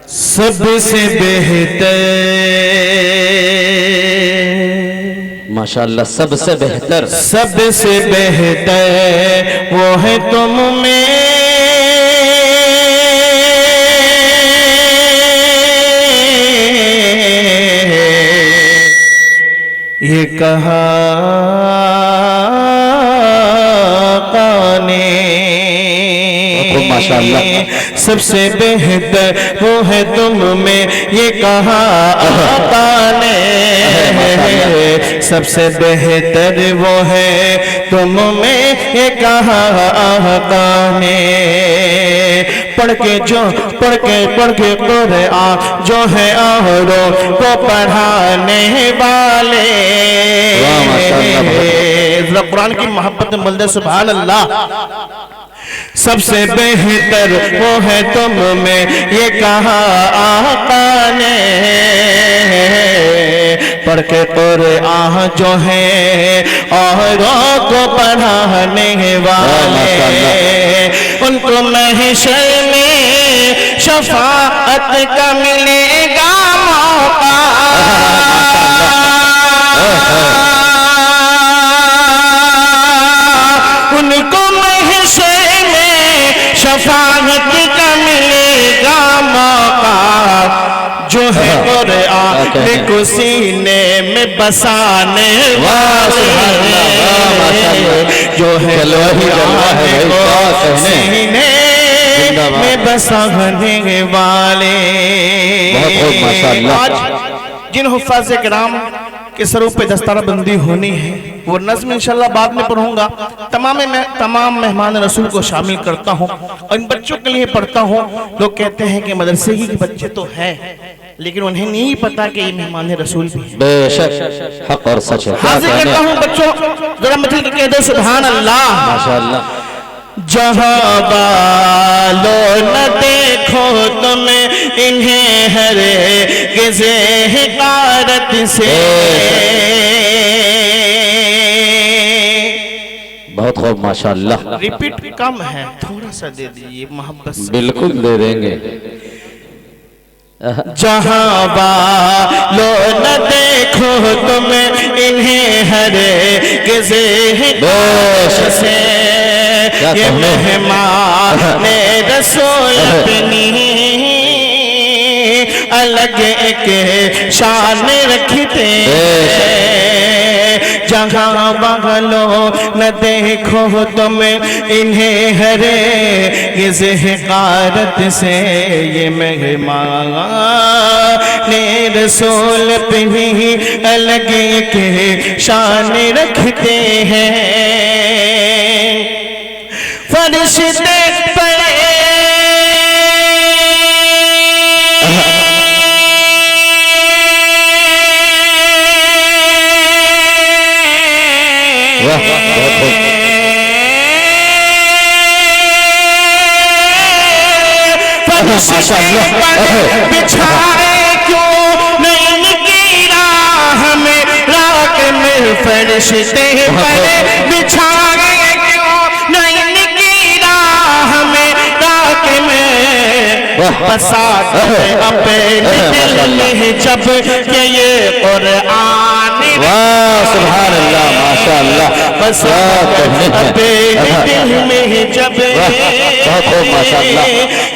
سب سے بہتر ماشاءاللہ سب سے بہتر سب سے بہتر وہ ہے تم میں یہ کہا ماشاءاللہ سب سے بہتر وہ ہے تم میں یہ کہا آقا نے سب سے بہتر وہ ہے تم میں یہ کہا آقا نے پڑھ کے قرآن جو ہے اوروں کو پڑھانے والے قرآن کی محبت میں بلدے سبحان اللہ سب سے بہتر وہ ہے تم میں یہ کہا آقا نے پڑھ کے قرآن جو ہے اوروں کو پڑھانے والے ان کو محشر میں شفاعت کا ملے گا موقع ان کو محشر میں شفاعت کا ملے گا موقع جو ہے قرآن کو سینے میں بسانے والے جو ہے قرآن کو سینے میں بسانے والے آج جن حفاظ کرام کے سروں پہ دستارہ بندی ہونی ہے وہ نظم انشاءاللہ بعد میں پڑھوں گا تمام مہمان رسول کو شامل کرتا ہوں اور ان بچوں کے لیے پڑھتا ہوں لوگ کہتے ہیں کہ مدرسے ہی کے بچے تو ہیں لیکن انہیں نہیں پتا کہ یہ مہمان رسول بھی ہیں بے شک حق اور سچ ہے حاضر کرتا ہوں بچوں ذرا مجھے کہہ دو سبحان اللہ ماشاءاللہ جہاں والو نہ دیکھو تم انہیں ہر گزے حقارت سے بہت خوب ماشاءاللہ ریپیٹ کم ہے تھوڑا سا دے دیئے محبت سے بالکل دے دیں گے جہاں والو نہ دیکھو تم انہیں ہر گزے حقارت سے یہ مہمان رسول اپنی الگ ایک شان رکھتے جہاں بغلو نہ دیکھو تم انہیں ہر گز حقارت سے یہ مہمان رسول اپنی الگ ایک شان رکھتے ہیں فرشتے پڑے فرشتے پڑے بچھائے کیوں نہیں کی راہ میں راک میں فرشتے پڑے بچھائے بساط اپنے دل میں جب کہ یہ قرآن سبحان اللہ ماشاءاللہ بساط اپنے دل میں جب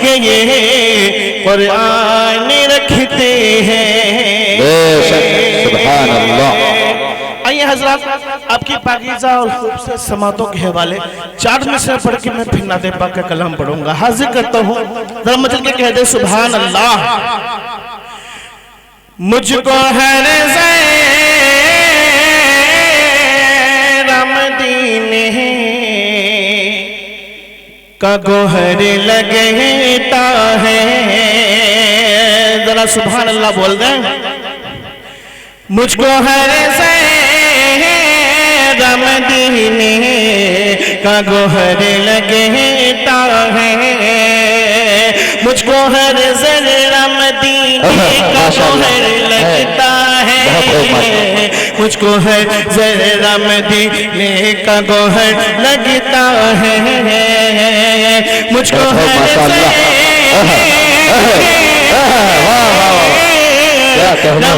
کہ یہ قرآن رکھتے ہیں سبحان اللہ آئیے حضرات آپ کی پاکیزہ اور خوبصورت سماعتوں کے حوالے 4 مصرع پڑھ کے میں پھر نعت پاک کا کلام پڑھوں گا حاضر کرتا ہوں ذرا مجھے کے کہہ دے سبحان اللہ مجھ کو ہر زیر مدینے کا گوہر لگتا ہے ذرا سبحان اللہ بول دیں مجھ کو ہر زیر مدینے کا گوہر لگتا ہے مجھ کو ہر ذرہ مدینے کا گوہر لگتا ہے مجھ کو ہر ذرہ مدینے کا گوہر لگتا ہے مجھ کو ہر ذرہ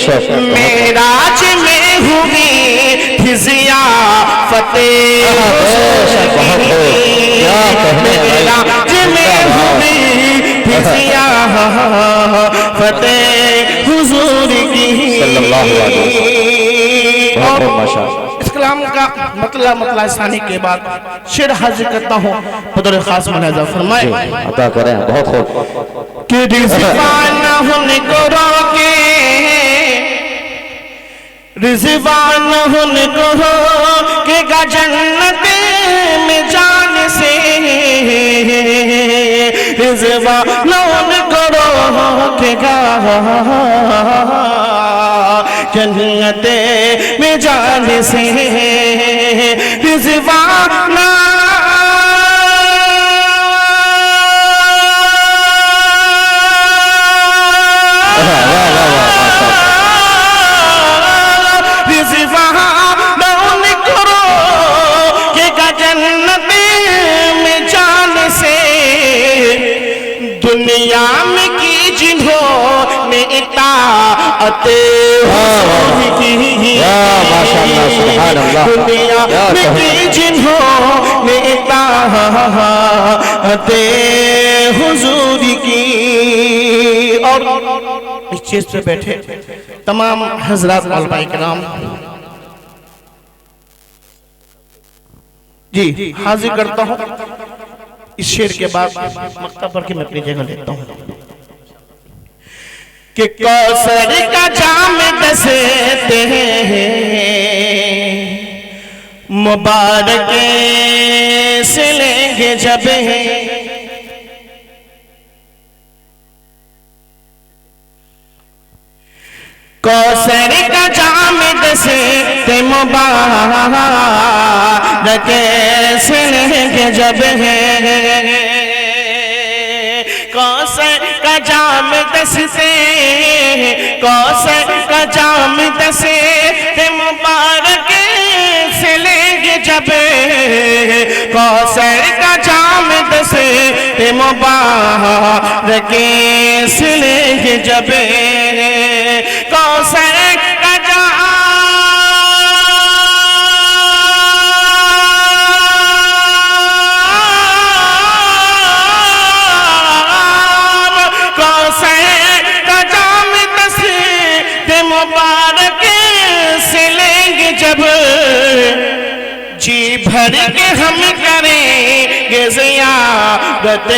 شک معراج میں ہوئی تھی ضیافت معراج میں ہوئی تھی ضیافت حضور کی صلی اللہ علیہ وسلم بہت ماشاء اللہ اس کلام کا مطلع ثانی کے بعد شعر حاضر کرتا ہوں قدر خاص منازع فرمائے عطا کریں بہت خوب کہ رضوان ہن کو روکے رضوان ہن کو روکے گا جنت میں جان سے رضوان ہن کو روکے گا جنت میں جان سے رضوان دنیا میں کی جنہوں نے اطاعت حضور کی دنیا میں کی جنہوں نے اطاعت حضور کی اور اس چیز پہ بیٹھے تمام حضرات علماء کرام جی حاضر کرتا ہوں اس شعر کے بعد مقطع پڑھ کے میں اپنی جگہ لیتا ہوں کہ کوثر کا جام دستے ہیں مبارک سے لیں گے جب کوثر کا جام دستے مبارک سے لیں گے جب کوثر کا جام دستے کوثر کا جام دستے مبارک سے لیں گے جب کوثر کا جام دستے مبارک سے لیں گے جب کوثر کا جام مبارک سے لیں گے جب جی بھر کے ہم کریں گے زیارت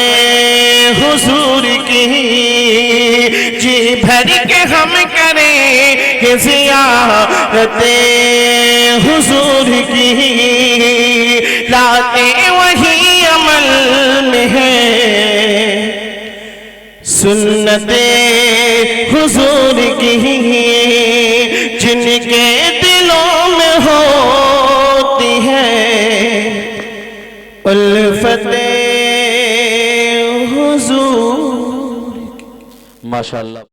حضور کی جی بھر کے ہم کریں گے زیارت حضور کی راتیں وہی عمل میں ہے سنت حضور کی جن کے دلوں میں ہوتی ہے الفت حضور ماشاءاللہ